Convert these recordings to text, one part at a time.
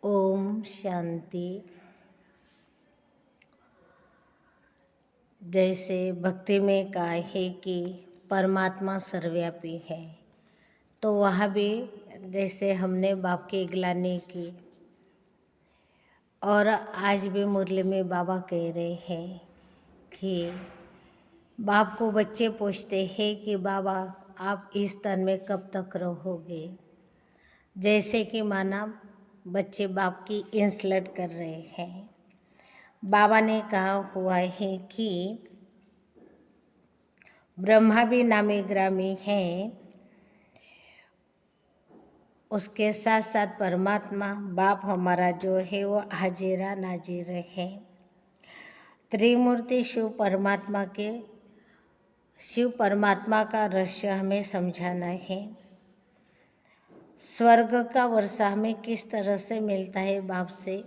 ओम शांति। जैसे भक्ति में कहा है कि परमात्मा सर्वव्यापी है, तो वह भी जैसे हमने बाप की गिलानी की और आज भी मुरली में बाबा कह रहे हैं कि बाप को बच्चे पूछते हैं कि बाबा आप इस तन में कब तक रहोगे। जैसे कि माना बच्चे बाप की इंसल्ट कर रहे हैं। बाबा ने कहा हुआ है कि ब्रह्मा भी नामी ग्रामी है, उसके साथ साथ परमात्मा बाप हमारा जो है वो हाजिरा नाजिर है। त्रिमूर्ति शिव परमात्मा का रहस्य हमें समझाना है। स्वर्ग का वर्षा हमें किस तरह से मिलता है बाप से,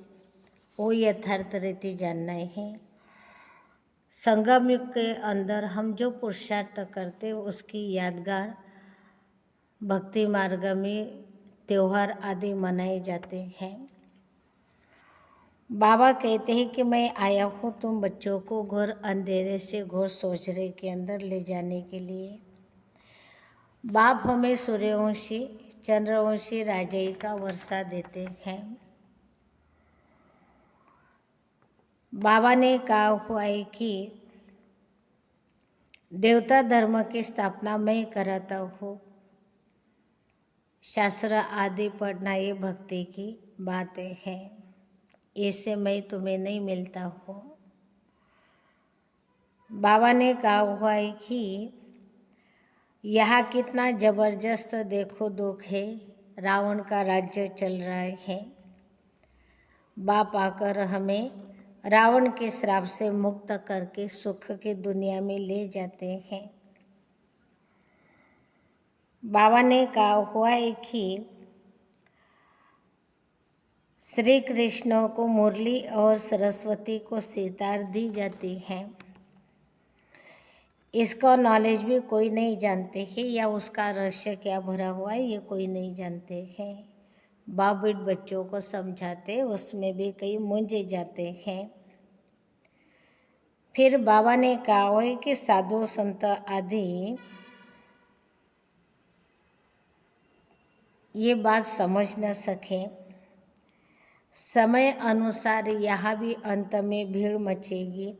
वो यथार्थ रीति जानना है। संगम युग के अंदर हम जो पुरुषार्थ करते उसकी यादगार भक्ति मार्ग में त्योहार आदि मनाए जाते हैं। बाबा कहते हैं कि मैं आया हूँ तुम बच्चों को घोर अंधेरे से घोर सोचने के अंदर ले जाने के लिए। बाप हमें सूर्यवंशी चंद्रवंशी राजाई का वर्षा देते हैं। बाबा ने कहा हुआ है कि देवता धर्म की स्थापना मैं कराता हूँ। शास्त्र आदि पढ़ना ये भक्ति की बातें हैं, इससे मैं तुम्हें नहीं मिलता हूँ। बाबा ने कहा हुआ है कि यहाँ कितना जबरदस्त देखो दुख है, रावण का राज्य चल रहा है। बाप आकर हमें रावण के श्राप से मुक्त करके सुख की दुनिया में ले जाते हैं। बाबा ने कहा हुआ है कि श्री कृष्ण को मुरली और सरस्वती को सितार दी जाती है। इसका नॉलेज भी कोई नहीं जानते हैं, या उसका रहस्य क्या भरा हुआ है ये कोई नहीं जानते हैं। बाप भी बच्चों को समझाते, उसमें भी कई मूंझे जाते हैं। फिर बाबा ने कहा है कि साधु संत आदि ये बात समझ न सके, समय अनुसार यहाँ भी अंत में भीड़ मचेगी।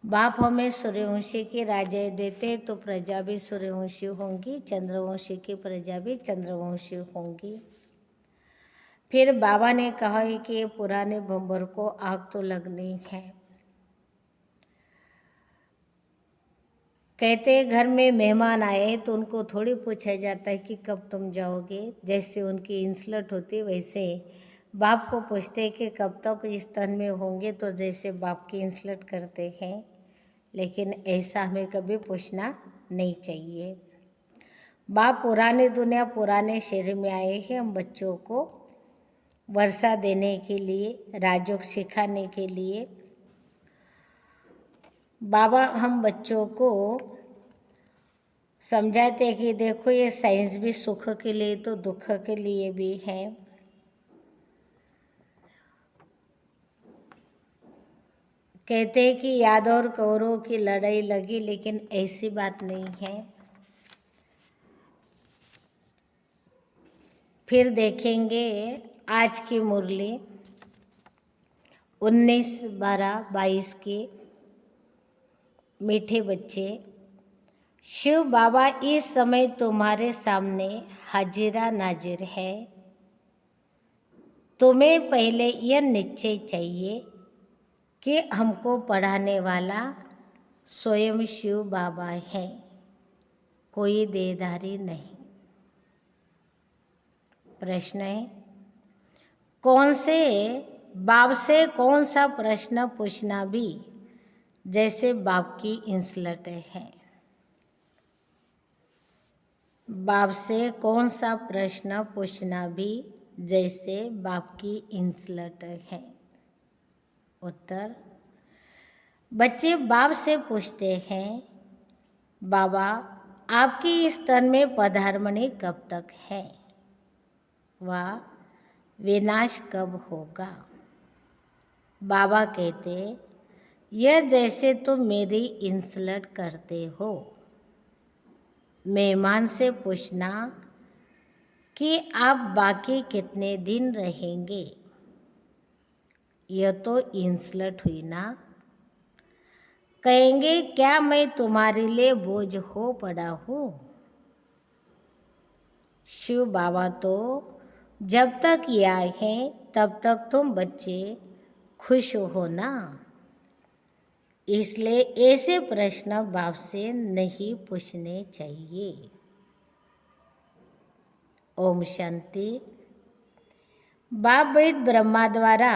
बाप हमें सूर्यवंशी की राजाएं देते तो प्रजा भी सूर्यवंशी होंगी, चंद्रवंशी की प्रजा भी चंद्रवंशी होंगी। फिर बाबा ने कहा है कि ये पुराने बम्बर को आग तो लगनी है। कहते घर में मेहमान आए तो उनको थोड़ी पूछा जाता है कि कब तुम जाओगे। जैसे उनकी इंसल्ट होती वैसे बाप को पूछते कि कब तक इस तन में होंगे, तो जैसे बाप की इंसल्ट करते हैं। लेकिन ऐसा हमें कभी पूछना नहीं चाहिए। बाप पुरानी दुनिया पुराने शरीर में आए हैं हम बच्चों को वर्षा देने के लिए, राजयोग सिखाने के लिए। बाबा हम बच्चों को समझाते हैं कि देखो ये साइंस भी सुख के लिए तो दुख के लिए भी है। कहते हैं कि यादव और कौरवों की लड़ाई लगी, लेकिन ऐसी बात नहीं है। फिर देखेंगे आज की मुरली 19-12-22 की। मीठे बच्चे, शिव बाबा इस समय तुम्हारे सामने हाजिरा नाजिर है। तुम्हें पहले यह निश्चय चाहिए कि हमको पढ़ाने वाला स्वयं शिव बाबा है, कोई देहधारी नहीं। प्रश्न है कौन से बाप से कौन सा प्रश्न पूछना भी जैसे बाप की इंसल्ट है। बाप से कौन सा प्रश्न पूछना भी जैसे बाप की इंसल्ट है। उत्तर, बच्चे बाप से पूछते हैं बाबा आपकी इस तन में पधारमणि कब तक है। वाह, विनाश कब होगा। बाबा कहते, यह जैसे तुम मेरी इंसल्ट करते हो। मेहमान से पूछना कि आप बाकी कितने दिन रहेंगे। यह तो इंसल्ट हुई ना। कहेंगे क्या मैं तुम्हारे लिए बोझ हो पड़ा हूँ। शिव बाबा तो जब तक यहाँ है तब तक तुम बच्चे खुश हो ना। इसलिए ऐसे प्रश्न बाप से नहीं पूछने चाहिए। ओम शांति। बाप बेट ब्रह्मा द्वारा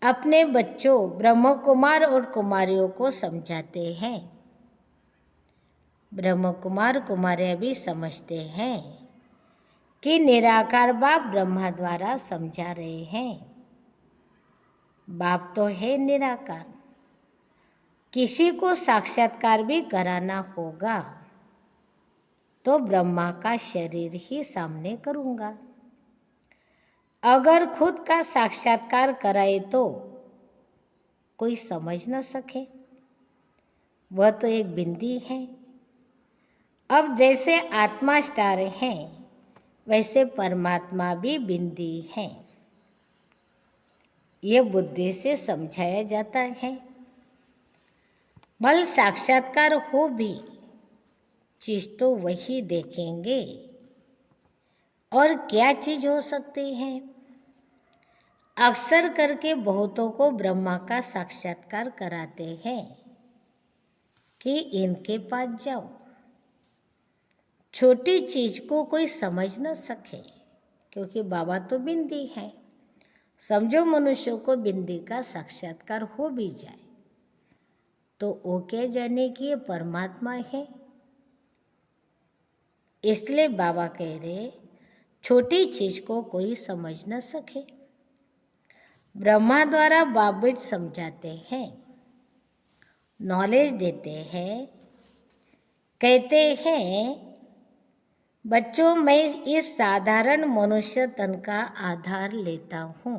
अपने बच्चों ब्रह्म कुमार और कुमारियों को समझाते हैं। ब्रह्म कुमार कुमारियाँ भी समझते हैं कि निराकार बाप ब्रह्मा द्वारा समझा रहे हैं। बाप तो है निराकार। किसी को साक्षात्कार भी कराना होगा तो ब्रह्मा का शरीर ही सामने करूँगा। अगर खुद का साक्षात्कार कराए तो कोई समझ न सके, वह तो एक बिंदी है। अब जैसे आत्मा स्टार है वैसे परमात्मा भी बिंदी है। ये बुद्धि से समझाया जाता है। बल साक्षात्कार हो भी चीज तो वही देखेंगे। और क्या चीज हो सकती है। अक्सर करके बहुतों को ब्रह्मा का साक्षात्कार कराते हैं कि इनके पास जाओ। छोटी चीज को कोई समझ न सके क्योंकि बाबा तो बिंदी है। समझो मनुष्यों को बिंदी का साक्षात्कार हो भी जाए तो वो क्या जाने कि ये परमात्मा है। इसलिए बाबा कह रहे छोटी चीज को कोई समझ न सके। ब्रह्मा द्वारा बाप बेट समझाते हैं, नॉलेज देते हैं, कहते हैं बच्चों मैं इस साधारण मनुष्य तन का आधार लेता हूँ।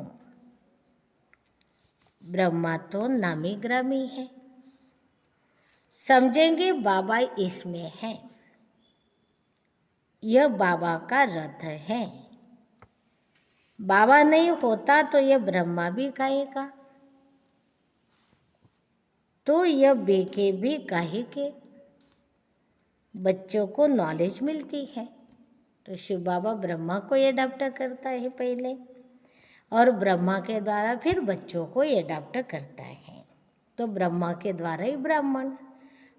ब्रह्मा तो नामी ग्रामी है। समझेंगे बाबा इसमें है। यह बाबा का रथ है। बाबा नहीं होता तो यह ब्रह्मा भी काहेगा, तो यह बेके भी काहे के। बच्चों को नॉलेज मिलती है तो शिव बाबा ब्रह्मा को एडाप्ट करता है पहले और ब्रह्मा के द्वारा फिर बच्चों को एडाप्ट करता है। तो ब्रह्मा के द्वारा ही ब्राह्मण,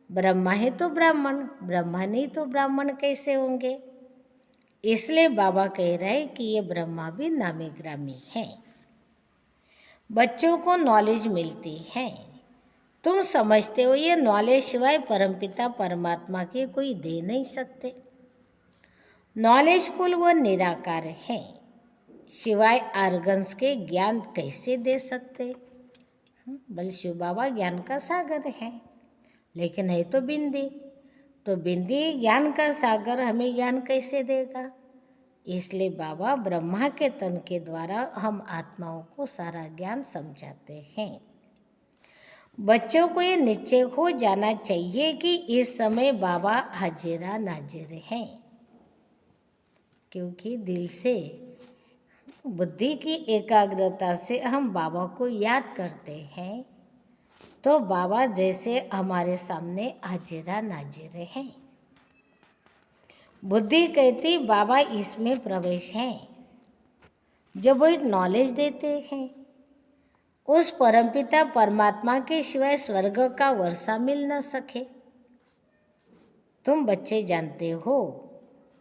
ब्रह्मा है तो ब्राह्मण, ब्रह्मा नहीं तो ब्राह्मण कैसे होंगे। इसलिए बाबा कह रहे हैं कि ये ब्रह्मा भी नामी ग्रामी है। बच्चों को नॉलेज मिलती है। तुम समझते हो ये नॉलेज सिवाय परमपिता परमात्मा के कोई दे नहीं सकते। नॉलेजफुल वो निराकार है, सिवाय आर्गन्स के ज्ञान कैसे दे सकते। बल शिव बाबा ज्ञान का सागर है लेकिन है तो बिंदी, तो बिंदी ज्ञान का सागर हमें ज्ञान कैसे देगा। इसलिए बाबा ब्रह्मा के तन के द्वारा हम आत्माओं को सारा ज्ञान समझाते हैं। बच्चों को ये निश्चय हो जाना चाहिए कि इस समय बाबा हाजिरा नाजिर हैं, क्योंकि दिल से बुद्धि की एकाग्रता से हम बाबा को याद करते हैं तो बाबा जैसे हमारे सामने हाजिरा नाजिर हैं। बुद्धि कहती बाबा इसमें प्रवेश है। जब वो नॉलेज देते हैं उस परमपिता परमात्मा के सिवाय स्वर्ग का वर्षा मिल न सके। तुम बच्चे जानते हो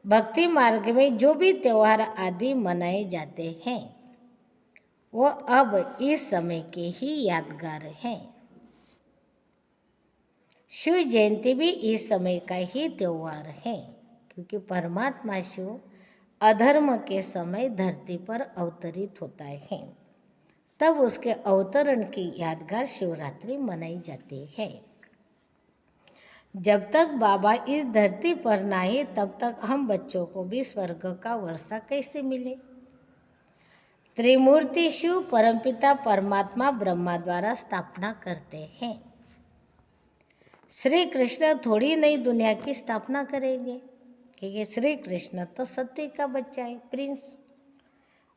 भक्ति मार्ग में जो भी त्योहार आदि मनाए जाते हैं वो अब इस समय के ही यादगार हैं। शिव जयंती भी इस समय का ही त्योहार है क्योंकि परमात्मा शिव अधर्म के समय धरती पर अवतरित होता है, तब उसके अवतरण की यादगार शिवरात्रि मनाई जाती है। जब तक बाबा इस धरती पर ना आए तब तक हम बच्चों को भी स्वर्ग का वर्षा कैसे मिले। त्रिमूर्ति शिव परमपिता परमात्मा ब्रह्मा द्वारा स्थापना करते हैं। श्री कृष्ण थोड़ी नई दुनिया की स्थापना करेंगे, क्योंकि श्री कृष्ण तो सत्य का बच्चा है, प्रिंस,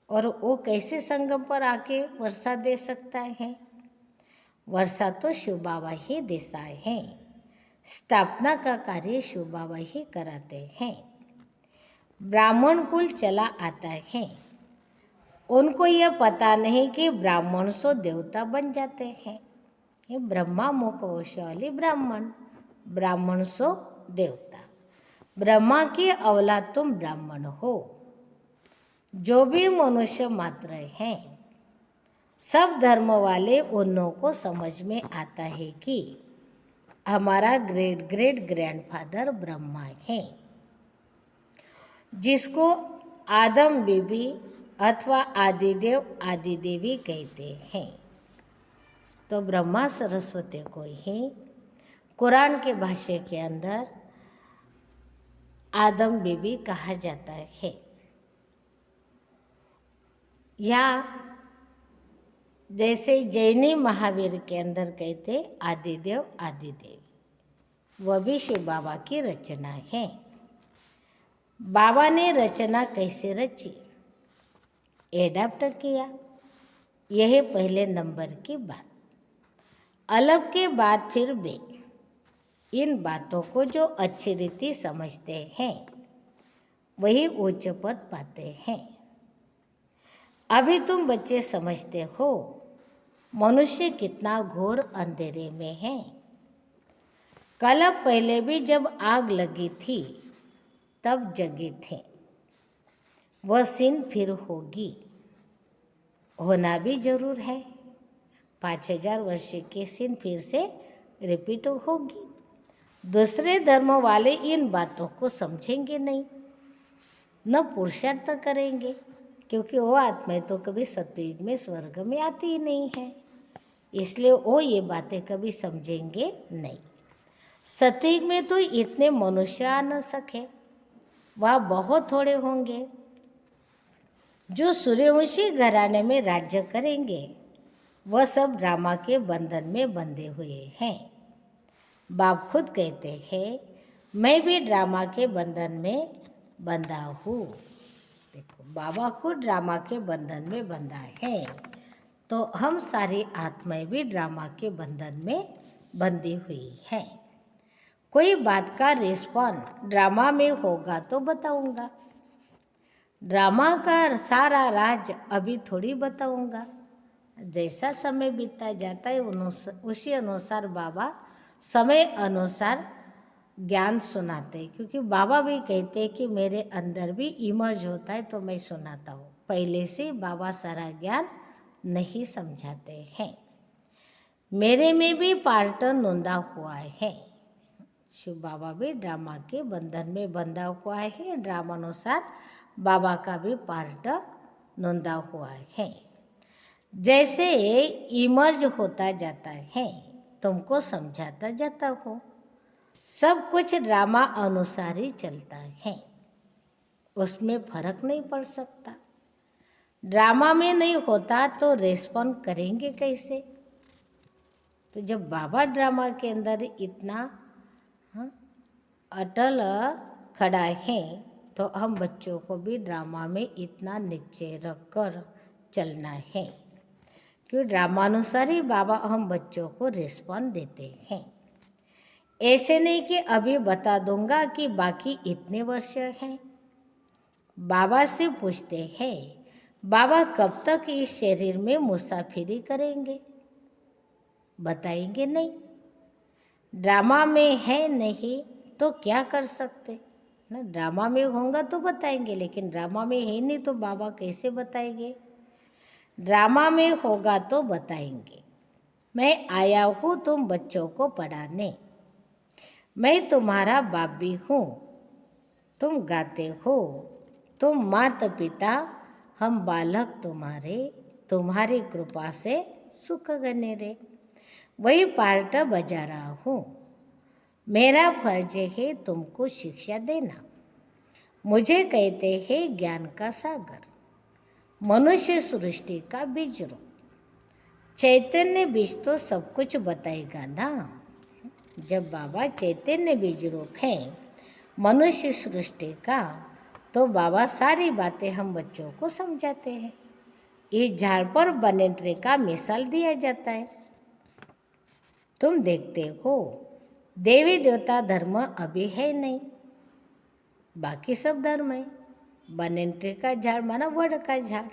और वो कैसे संगम पर आके वर्षा दे सकता है। वर्षा तो शिव बाबा ही देता है, स्थापना का कार्य शिव बाबा ही कराते हैं। ब्राह्मण कुल चला आता है, उनको यह पता नहीं कि ब्राह्मण सो देवता बन जाते हैं। ये ब्रह्मा मुखवंशावली ब्राह्मण, ब्राह्मण सो देवता। ब्रह्मा की औलाद तुम ब्राह्मण हो। जो भी मनुष्य मात्र हैं, सब धर्म वाले उन्हों को समझ में आता है कि हमारा ग्रेट ग्रेट ग्रैंडफादर ब्रह्मा है, जिसको आदम बीबी अथवा आदिदेव आदिदेवी कहते हैं। तो ब्रह्मा सरस्वती को ही कुरान के भाष्य के अंदर आदम बीबी कहा जाता है, या जैसे जैनी महावीर के अंदर कहते आदिदेव आदिदेवी, वह भी शिव बाबा की रचना है। बाबा ने रचना कैसे रची, एडाप्ट किया, यह पहले नंबर की बात। अलग के बाद फिर बे, इन बातों को जो अच्छी रीति समझते हैं वही उच्च पद पाते हैं। अभी तुम बच्चे समझते हो मनुष्य कितना घोर अंधेरे में है। कल पहले भी जब आग लगी थी तब जगे थे, वह सीन फिर होगी, होना भी जरूर है। 5000 वर्ष की सीन फिर से रिपीट होगी। दूसरे धर्म वाले इन बातों को समझेंगे नहीं, न पुरुषार्थ करेंगे, क्योंकि वो आत्माएं तो कभी सतयुग में स्वर्ग में आती ही नहीं है, इसलिए वो ये बातें कभी समझेंगे नहीं। सतयुग में तो इतने मनुष्य आ न सके, वह बहुत थोड़े होंगे। जो सूर्यवंशी घराने में राज्य करेंगे वह सब ड्रामा के बंधन में बंधे हुए हैं। बाप खुद कहते हैं, मैं भी ड्रामा के बंधन में बंधा हूँ। देखो, बाबा खुद ड्रामा के बंधन में बंधा है, तो हम सारी आत्माएं भी ड्रामा के बंधन में बंधी हुई हैं। कोई बात का रिस्पॉन्ड ड्रामा में होगा तो बताऊंगा, ड्रामा का सारा राज अभी थोड़ी बताऊंगा। जैसा समय बीतता जाता है उसी अनुसार बाबा समय अनुसार ज्ञान सुनाते हैं, क्योंकि बाबा भी कहते हैं कि मेरे अंदर भी इमर्ज होता है तो मैं सुनाता हूँ। पहले से बाबा सारा ज्ञान नहीं समझाते हैं। मेरे में भी पार्ट नोंदा हुआ है। शिव बाबा भी ड्रामा के बंधन में बंधा हुआ है, ड्रामा अनुसार बाबा का भी पार्ट नोंदा हुआ है। जैसे इमर्ज होता जाता है तुमको समझाता जाता हो, सब कुछ ड्रामा अनुसार ही चलता है, उसमें फर्क नहीं पड़ सकता। ड्रामा में नहीं होता तो रेस्पॉन्ड करेंगे कैसे। तो जब बाबा ड्रामा के अंदर इतना अटल खड़ा है, तो हम बच्चों को भी ड्रामा में इतना नीचे रख कर चलना है, क्योंकि ड्रामानुसार ही बाबा हम बच्चों को रिस्पॉन्ड देते हैं। ऐसे नहीं कि अभी बता दूंगा कि बाकी इतने वर्ष हैं। बाबा से पूछते हैं, बाबा कब तक इस शरीर में मुसाफिरी करेंगे, बताएंगे नहीं। ड्रामा में है नहीं तो क्या कर सकते ना, ड्रामा में होगा तो बताएंगे, लेकिन ड्रामा में है नहीं तो बाबा कैसे बताएंगे। ड्रामा में होगा तो बताएंगे। मैं आया हूँ तुम बच्चों को पढ़ाने, मैं तुम्हारा बाप भी हूँ, तुम गाते हो, तुम माता पिता, हम बालक तुम्हारे, तुम्हारी कृपा से सुख गने रे। वही पार्ट बजा रहा हूँ। मेरा फर्ज है तुमको शिक्षा देना। मुझे कहते हैं ज्ञान का सागर, मनुष्य सृष्टि का बीज रूप। चैतन्य बीज तो सब कुछ बताएगा ना। जब बाबा चैतन्य बीज रूप है मनुष्य सृष्टि का, तो बाबा सारी बातें हम बच्चों को समझाते हैं। इस झाड़ पर बने ट्रे का मिसाल दिया जाता है। तुम देखते हो देवी देवता धर्म अभी है नहीं, बाकी सब धर्म है। बने ट्रे का झाड़ माना वड़ का झाड़।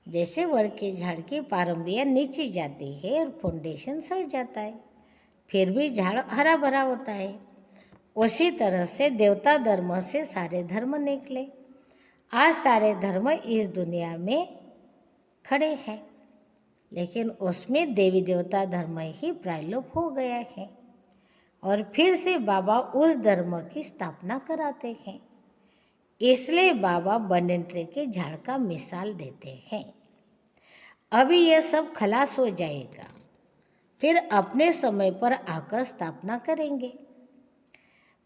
जैसे वड़ के झाड़ की पारंबियाँ नीचे जाती है और फाउंडेशन सड़ जाता है, फिर भी झाड़ हरा भरा होता है। उसी तरह से देवता धर्म से सारे धर्म निकले। आज सारे धर्म इस दुनिया में खड़े हैं, लेकिन उसमें देवी देवता धर्म ही प्रायलोप हो गया है और फिर से बाबा उस धर्म की स्थापना कराते हैं। इसलिए बाबा बनेन ट्रे के झाड़ का मिसाल देते हैं। अभी यह सब खलास हो जाएगा, फिर अपने समय पर आकर स्थापना करेंगे।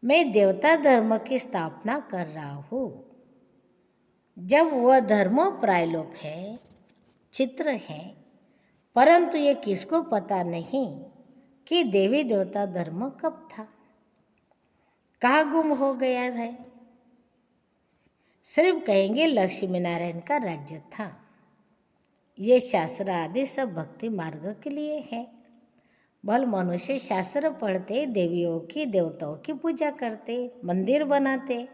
मैं देवता धर्म की स्थापना कर रहा हूँ। जब वह धर्म प्रायलोप है, चित्र है, परंतु ये किसको पता नहीं कि देवी देवता धर्म कब था, कहाँ गुम हो गया है। सिर्फ कहेंगे लक्ष्मी नारायण का राज्य था। ये शास्त्र आदि सब भक्ति मार्ग के लिए है। भल मनुष्य शास्त्र पढ़ते, देवियों की देवताओं की पूजा करते, मंदिर बनाते,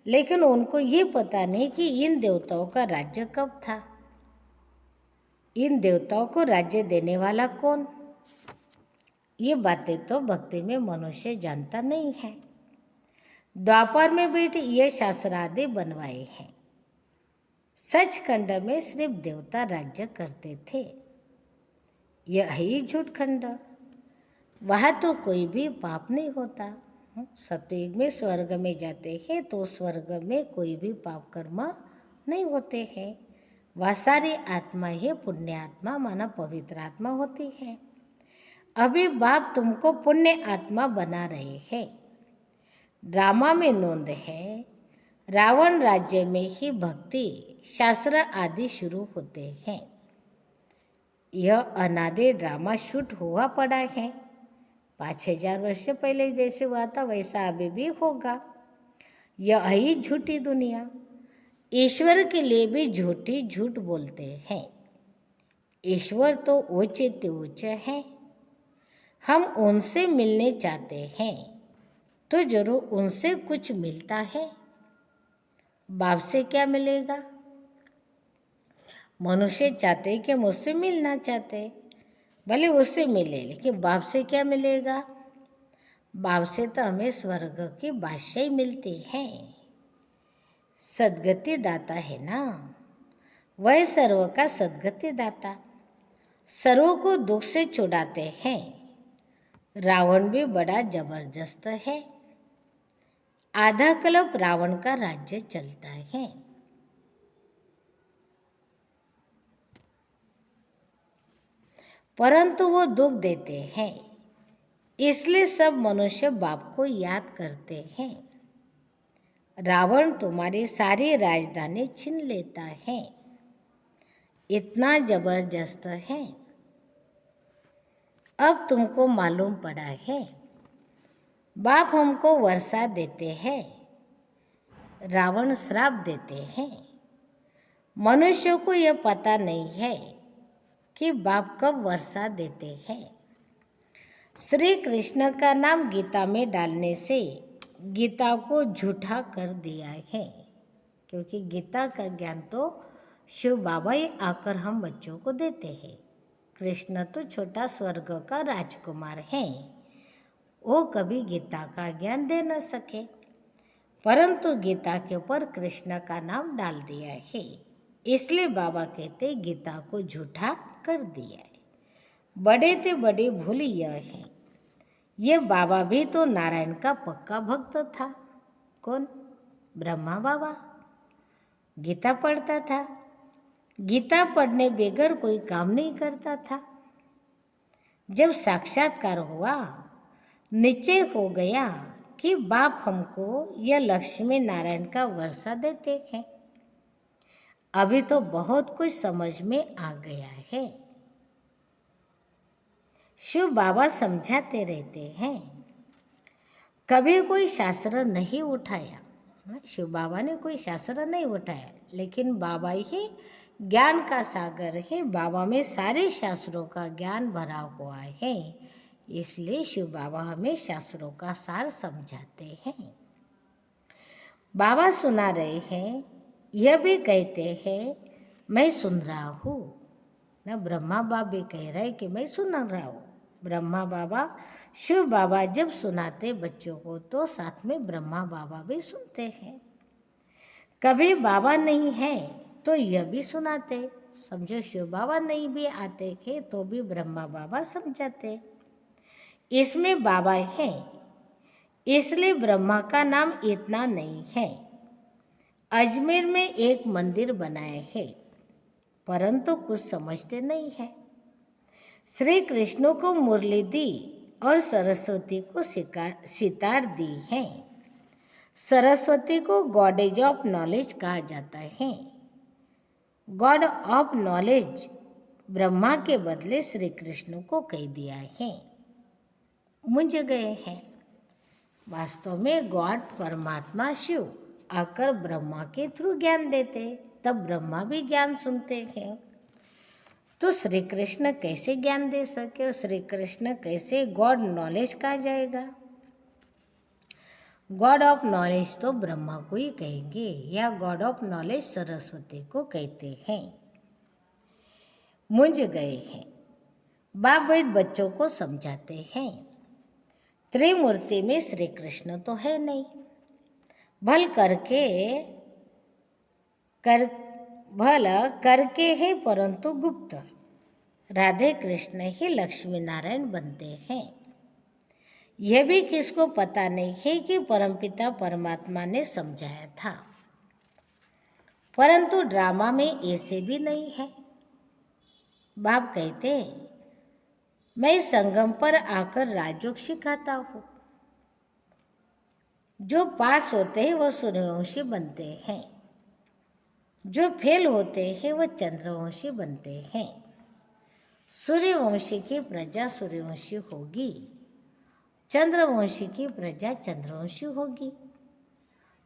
लेकिन उनको ये पता नहीं कि इन देवताओं का राज्य कब था, इन देवताओं को राज्य देने वाला कौन। ये बातें तो भक्ति में मनुष्य जानता नहीं है। द्वापर में भी ये शास्त्र आदि बनवाए हैं। सचखंड में सिर्फ देवता राज्य करते थे। यह ही झूठ खंड। वहाँ तो कोई भी पाप नहीं होता। सतयुग में स्वर्ग में जाते हैं तो स्वर्ग में कोई भी पाप कर्म नहीं होते हैं। वह सारी आत्मा ही पुण्य आत्मा माना पवित्र आत्मा होती है। अभी बाप तुमको पुण्य आत्मा बना रहे हैं। ड्रामा में नोंद है, रावण राज्य में ही भक्ति शास्त्र आदि शुरू होते हैं। यह अनादि ड्रामा शूट हुआ पड़ा है। 5,000 वर्ष पहले जैसे हुआ था वैसा अभी भी होगा। यह ही झूठी दुनिया। ईश्वर के लिए भी झूठी झूठ बोलते हैं। ईश्वर तो ऊंचे ते ऊंचे हैं। हम उनसे मिलने चाहते हैं तो जरूर उनसे कुछ मिलता है। बाप से क्या मिलेगा? मनुष्य चाहते कि मुझसे मिलना चाहते, भले उससे मिले, लेकिन बाप से क्या मिलेगा? बाप से तो हमें स्वर्ग की बादशाही मिलती है। सद्गति दाता है ना, वह सर्व का सद्गति दाता। सर्व को दुख से छुड़ाते हैं। रावण भी बड़ा जबरदस्त है। आधा कल्प रावण का राज्य चलता है। परंतु वो दुख देते हैं, इसलिए सब मनुष्य बाप को याद करते हैं। रावण तुम्हारी सारी राजधानी छीन लेता है, इतना जबरदस्त है। अब तुमको मालूम पड़ा है। बाप हमको वर्षा देते हैं, रावण श्राप देते हैं। मनुष्य को यह पता नहीं है कि बाप कब वर्षा देते हैं। श्री कृष्ण का नाम गीता में डालने से गीता को झूठा कर दिया है, क्योंकि गीता का ज्ञान तो शिव बाबा ही आकर हम बच्चों को देते हैं। कृष्ण तो छोटा स्वर्ग का राजकुमार है, वो कभी गीता का ज्ञान दे न सके, परंतु गीता के ऊपर कृष्ण का नाम डाल दिया है। इसलिए बाबा कहते गीता को झूठा कर दिया है। बड़े ते बड़ी भूल यह है, ये बाबा भी तो नारायण का पक्का भक्त था। कौन? ब्रह्मा बाबा। गीता पढ़ता था, गीता पढ़ने बगैर कोई काम नहीं करता था। जब साक्षात्कार हुआ निश्चय हो गया कि बाप हमको यह लक्ष्मी नारायण का वर्षा देते हैं। अभी तो बहुत कुछ समझ में आ गया है। शिव बाबा समझाते रहते हैं। कभी कोई शास्त्र नहीं उठाया, शिव बाबा ने कोई शास्त्र नहीं उठाया, लेकिन बाबा ही ज्ञान का सागर है। बाबा में सारे शास्त्रों का ज्ञान भरा हुआ है, इसलिए शिव बाबा हमें शास्त्रों का सार समझाते हैं। बाबा सुना रहे हैं, यह भी कहते हैं मैं सुन रहा हूँ ना। ब्रह्मा बाबा भी कह रहे कि मैं सुन रहा हूँ। ब्रह्मा बाबा, शिव बाबा जब सुनाते बच्चों को तो साथ में ब्रह्मा बाबा भी सुनते हैं। कभी बाबा नहीं है तो यह भी सुनाते। समझो शिव बाबा नहीं भी आते थे तो भी ब्रह्मा बाबा समझाते। इसमें बाबा है, इसलिए ब्रह्मा का नाम इतना नहीं है। अजमेर में एक मंदिर बनाए है, परंतु कुछ समझते नहीं है। श्री कृष्ण को मुरली दी और सरस्वती को सितार दी है। सरस्वती को गॉडेज ऑफ नॉलेज कहा जाता है। गॉड ऑफ नॉलेज ब्रह्मा के बदले श्री कृष्ण को कह दिया है। मुझ गए हैं। वास्तव में गॉड परमात्मा शिव आकर ब्रह्मा के थ्रू ज्ञान देते, तब ब्रह्मा भी ज्ञान सुनते हैं। तो श्री कृष्ण कैसे ज्ञान दे सके? श्री कृष्ण कैसे गॉड नॉलेज कहा जाएगा? गॉड ऑफ नॉलेज तो ब्रह्मा को ही कहेंगे, या गॉड ऑफ नॉलेज सरस्वती को कहते हैं। मुंझ गए हैं। बाप बैठ बच्चों को समझाते हैं। त्रिमूर्ति में श्री कृष्ण तो है नहीं। भल करके है परंतु गुप्त। राधे कृष्ण ही लक्ष्मी नारायण बनते हैं। यह भी किसको पता नहीं है कि परमपिता परमात्मा ने समझाया था। परंतु ड्रामा में ऐसे भी नहीं है। बाप कहते मैं संगम पर आकर राजयोग सिखाता हूँ। जो पास होते हैं वह सूर्यवंशी बनते हैं, जो फेल होते हैं वह चंद्रवंशी बनते हैं। सूर्यवंशी की प्रजा सूर्यवंशी होगी, चंद्रवंशी की प्रजा चंद्रवंशी होगी।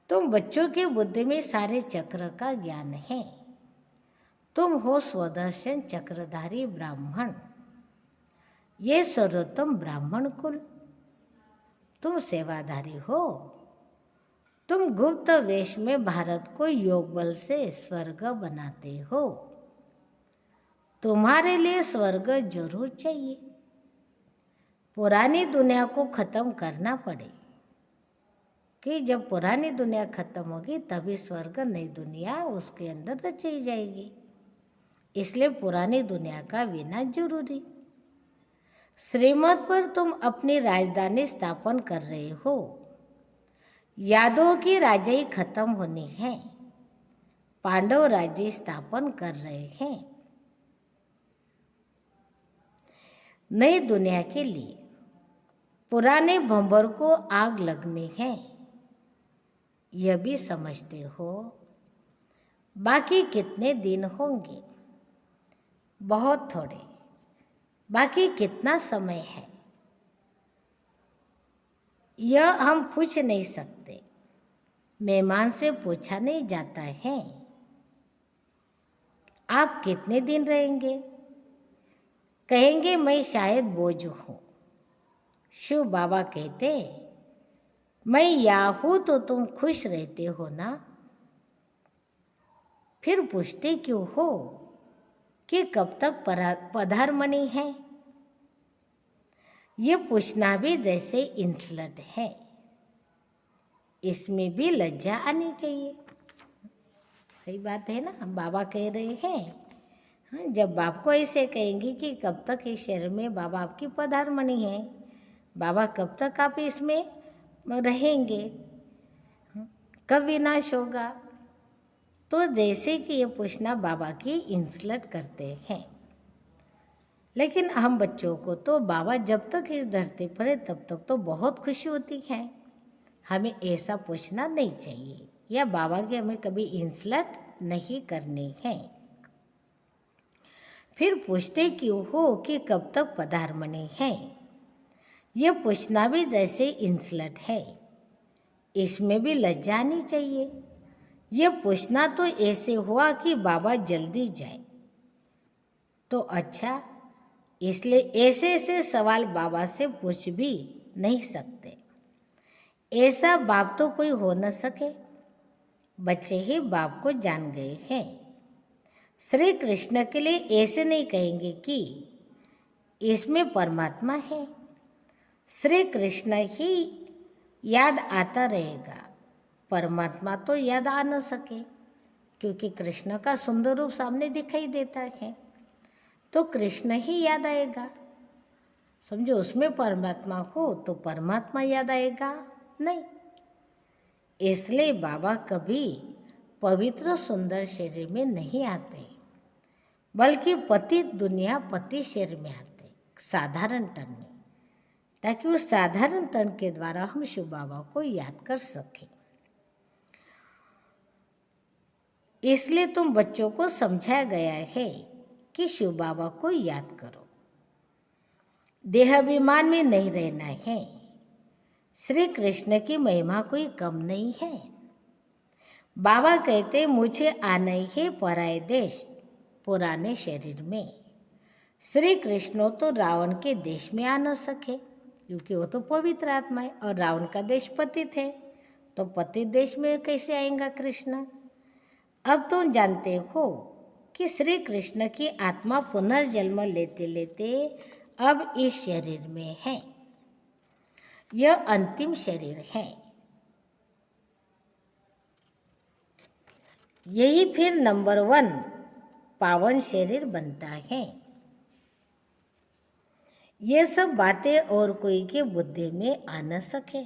तुम बच्चों की बुद्धि में सारे चक्र का ज्ञान है। तुम हो स्वदर्शन चक्रधारी ब्राह्मण, ये सर्वोत्तम ब्राह्मण कुल। तुम सेवाधारी हो। तुम गुप्त वेश में भारत को योग बल से स्वर्ग बनाते हो। तुम्हारे लिए स्वर्ग जरूर चाहिए। पुरानी दुनिया को खत्म करना पड़े, कि जब पुरानी दुनिया खत्म होगी तभी स्वर्ग नई दुनिया उसके अंदर रची जाएगी। इसलिए पुरानी दुनिया का विनाश जरूरी। श्रीमत पर तुम अपनी राजधानी स्थापन कर रहे हो। यादवों की राजाई खत्म होनी है, पांडव राज्य स्थापन कर रहे हैं। नई दुनिया के लिए पुराने भंवर को आग लगनी है, यह भी समझते हो। बाकी कितने दिन होंगे? बहुत थोड़े। बाकी कितना समय है यह हम पूछ नहीं सकते। मेहमान से पूछा नहीं जाता है आप कितने दिन रहेंगे? कहेंगे मैं शायद बोझ हूँ। शिव बाबा कहते मैं यहाँ हूँ तो तुम खुश रहते हो ना, फिर पूछते क्यों हो कि कब तक पधारमणि है? ये पूछना भी जैसे इंसल्ट है। इसमें भी लज्जा आनी चाहिए। सही बात है ना? बाबा कह रहे हैं। हाँ, जब बाप को ऐसे कहेंगे कि कब तक इस शहर में बाबा आपकी पधारमणि है, बाबा कब तक आप इसमें रहेंगे, कब विनाश होगा, तो जैसे कि ये पूछना बाबा की इंसल्ट करते हैं। लेकिन हम बच्चों को तो बाबा जब तक इस धरती पर है तब तक तो बहुत खुशी होती है। हमें ऐसा पूछना नहीं चाहिए या बाबा की हमें कभी इंसल्ट नहीं करनी है। फिर पूछते क्यों हो कि कब तक पधारमणि है, यह पूछना भी जैसे इंसल्ट है। इसमें भी लज्जा आनी चाहिए। यह पूछना तो ऐसे हुआ कि बाबा जल्दी जाए तो अच्छा, इसलिए ऐसे ऐसे सवाल बाबा से पूछ भी नहीं सकते। ऐसा बाप तो कोई हो न सके। बच्चे ही बाप को जान गए हैं। श्री कृष्ण के लिए ऐसे नहीं कहेंगे कि इसमें परमात्मा है। श्री कृष्ण ही याद आता रहेगा, परमात्मा तो याद आ न सके, क्योंकि कृष्ण का सुंदर रूप सामने दिखाई देता है, तो कृष्ण ही याद आएगा। समझो, उसमें परमात्मा हो तो परमात्मा याद आएगा नहीं। इसलिए बाबा कभी पवित्र सुंदर शरीर में नहीं आते, बल्कि पतित दुनिया पति शरीर में आते, साधारण तन में, ताकि उस साधारण तन के द्वारा हम शिव बाबा को याद कर सकें। इसलिए तुम बच्चों को समझाया गया है कि शिव बाबा को याद करो, देहाभिमान में नहीं रहना है। श्री कृष्ण की महिमा कोई कम नहीं है। बाबा कहते मुझे आना ही है पराये देश पुराने शरीर में। श्री कृष्ण तो रावण के देश में आ न सके, क्योंकि वो तो पवित्र आत्मा है और रावण का देश पतित है, तो पतित देश में कैसे आएगा कृष्ण। अब तुम जानते हो कि श्री कृष्ण की आत्मा पुनर्जन्म लेते लेते अब इस शरीर में है। यह अंतिम शरीर है। यही फिर नंबर 1 पावन शरीर बनता है। ये सब बातें और कोई के बुद्धि में आ न सके।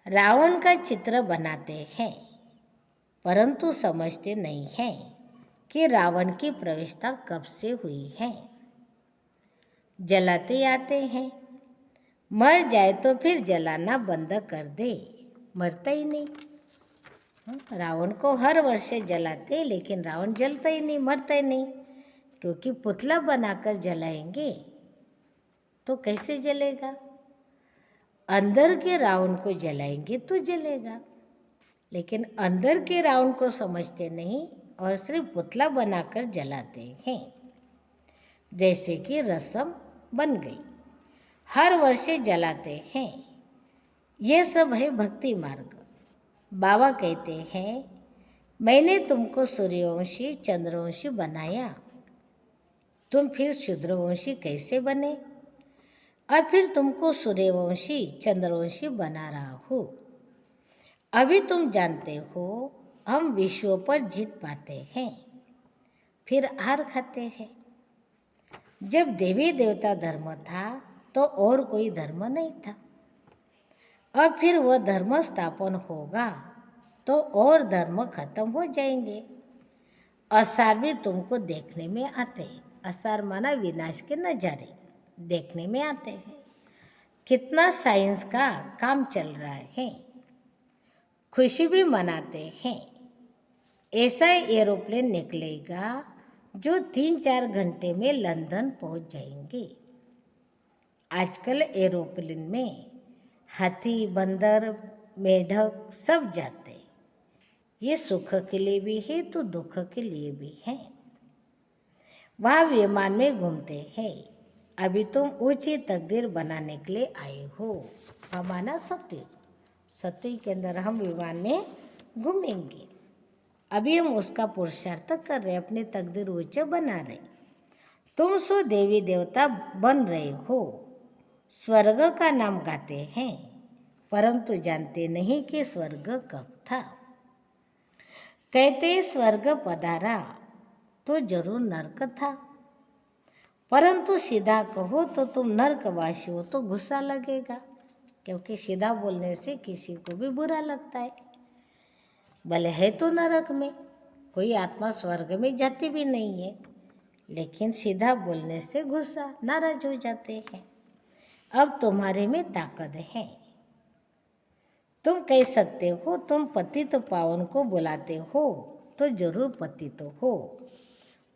रावण का चित्र बनाते हैं, परंतु समझते नहीं हैं कि रावण की प्रवेशता कब से हुई है। जलाते आते हैं, मर जाए तो फिर जलाना बंद कर दे, मरता ही नहीं। रावण को हर वर्ष जलाते, लेकिन रावण जलता ही नहीं, मरता ही नहीं, क्योंकि पुतला बनाकर जलाएंगे तो कैसे जलेगा। अंदर के रावण को जलाएंगे तो जलेगा, लेकिन अंदर के रावण को समझते नहीं और सिर्फ पुतला बनाकर जलाते हैं। जैसे कि रस्म बन गई, हर वर्ष जलाते हैं। ये सब है भक्ति मार्ग। बाबा कहते हैं मैंने तुमको सूर्यवंशी चंद्रवंशी बनाया, तुम फिर शूद्रवंशी कैसे बने। और फिर तुमको सूर्यवंशी चंद्रवंशी बना रहा हूँ। अभी तुम जानते हो हम विश्व पर जीत पाते हैं, फिर हार खाते हैं। जब देवी देवता धर्म था तो और कोई धर्म नहीं था। अब फिर वह धर्म स्थापन होगा तो और धर्म खत्म हो जाएंगे। असार भी तुमको देखने में आते हैं। असार माना विनाश के नज़ारे देखने में आते हैं। कितना साइंस का काम चल रहा है, खुशी भी मनाते हैं। ऐसा एरोप्लेन निकलेगा जो 3-4 घंटे में लंदन पहुंच जाएंगे। आजकल एरोप्लेन में हाथी, बंदर, मेढक सब जाते। ये सुख के लिए भी है तो दुख के लिए भी है। वहाँ विमान में घूमते हैं। अभी तुम ऊंची तकदीर बनाने के लिए आए हो। हमारा सत्य, सत्य के अंदर हम विमान में घूमेंगे। अभी हम उसका पुरुषार्थ कर रहे, अपनी तकदीर ऊंचे बना रहे। तुम सो देवी देवता बन रहे हो, स्वर्ग का नाम गाते हैं, परंतु जानते नहीं कि स्वर्ग कब था। कहते स्वर्ग पधारा तो जरूर नरक था, परंतु सीधा कहो तो तुम नरकवासी हो तो गुस्सा लगेगा, क्योंकि सीधा बोलने से किसी को भी बुरा लगता है। भले है तो नरक में, कोई आत्मा स्वर्ग में जाती भी नहीं है, लेकिन सीधा बोलने से गुस्सा, नाराज हो जाते हैं। अब तुम्हारे में ताकत है, तुम कह सकते हो तुम पतित पावन को बुलाते हो तो जरूर पतित हो।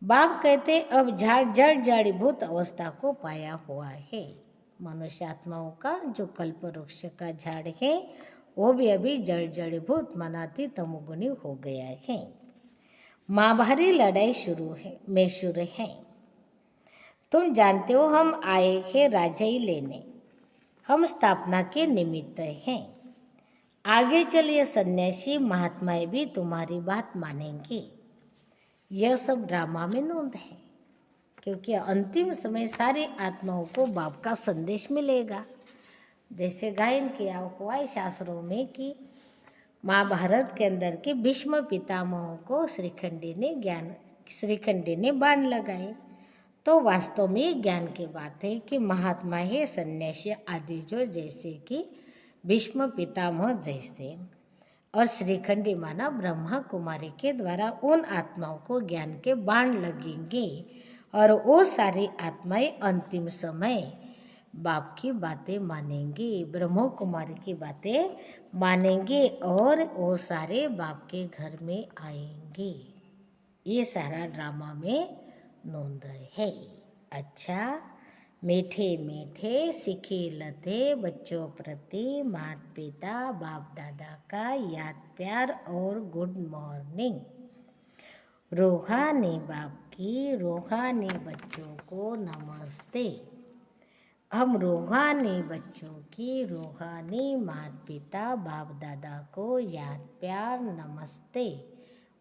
बाप कहते अब झाड़ जड़ जड़ीभूत अवस्था को पाया हुआ है। मनुष्य आत्माओं का जो कल्प वृक्ष का झाड़ है वो भी अभी जड़ जड़ीभूत मनाती तमोगुणी हो गया है। महाभारी लड़ाई शुरू है। तुम जानते हो हम आए हैं राजाई लेने, हम स्थापना के निमित्त हैं। आगे चलिए सन्यासी महात्माएं भी तुम्हारी बात मानेंगे। यह सब ड्रामा में नोंद है, क्योंकि अंतिम समय सारी आत्माओं को बाप का संदेश मिलेगा। जैसे गायन किया हुआ है शास्त्रों में कि महाभारत के अंदर के भीष्म पितामहों को श्रीखंडी ने बाण लगाए, तो वास्तव में ज्ञान की बात है कि महात्मा है सन्यासी आदि जो जैसे कि भीष्म पितामह जैसे और श्रीखंडी माना ब्रह्मा कुमारी के द्वारा उन आत्माओं को ज्ञान के बाण लगेंगे और वो सारी आत्माएं अंतिम समय बाप की बातें मानेंगी, ब्रह्मा कुमारी की बातें मानेंगे और वो सारे बाप के घर में आएंगे। ये सारा ड्रामा में नोंद है। अच्छा, मीठे मीठे सीखे लते बच्चों प्रति माता पिता बाप दादा का याद प्यार और गुड मॉर्निंग। रूहानी बाप की रूहानी बच्चों को नमस्ते। हम रूहानी बच्चों की रूहानी माता पिता बाप दादा को याद प्यार नमस्ते।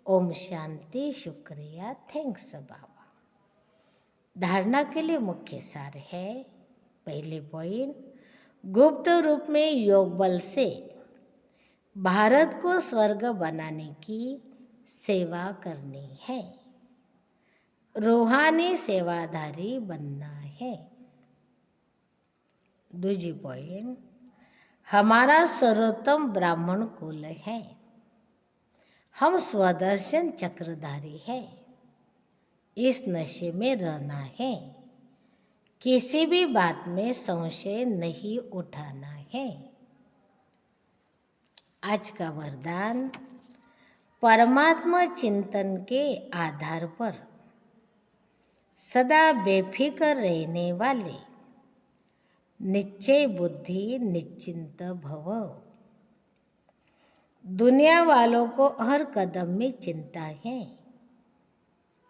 ओम शांति, शुक्रिया, थैंक्स बाबा। धारणा के लिए मुख्य सार है। पहले पॉइंट, गुप्त रूप में योग बल से भारत को स्वर्ग बनाने की सेवा करनी है, रूहानी सेवाधारी बनना है। दूसरी पॉइंट, हमारा सर्वोत्तम ब्राह्मण कुल है, हम स्वदर्शन चक्रधारी है। इस नशे में रहना है, किसी भी बात में संशय नहीं उठाना है। आज का वरदान, परमात्मा चिंतन के आधार पर सदा बेफिक्र रहने वाले निश्चय बुद्धि निश्चिंत भव। दुनिया वालों को हर कदम में चिंता है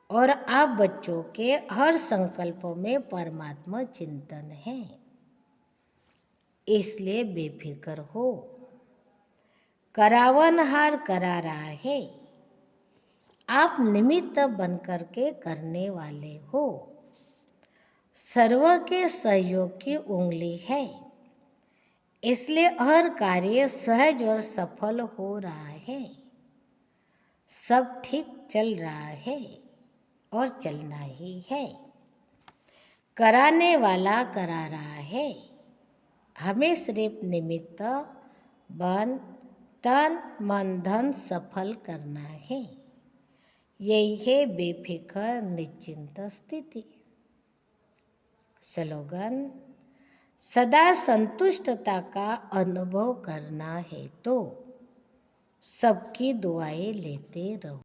और आप बच्चों के हर संकल्पों में परमात्मा चिंतन है, इसलिए बेफिक्र हो। करावनहार करा रहा है, आप निमित्त बनकर के करने वाले हो। सर्व के सहयोग की उंगली है, इसलिए हर कार्य सहज और सफल हो रहा है। सब ठीक चल रहा है और चलना ही है। कराने वाला करा रहा है, हमें सिर्फ निमित्त बन तन मन धन सफल करना है। यही है बेफिक्र निश्चिंत स्थिति। स्लोगन, सदा संतुष्टता का अनुभव करना है तो सबकी दुआएं लेते रहो।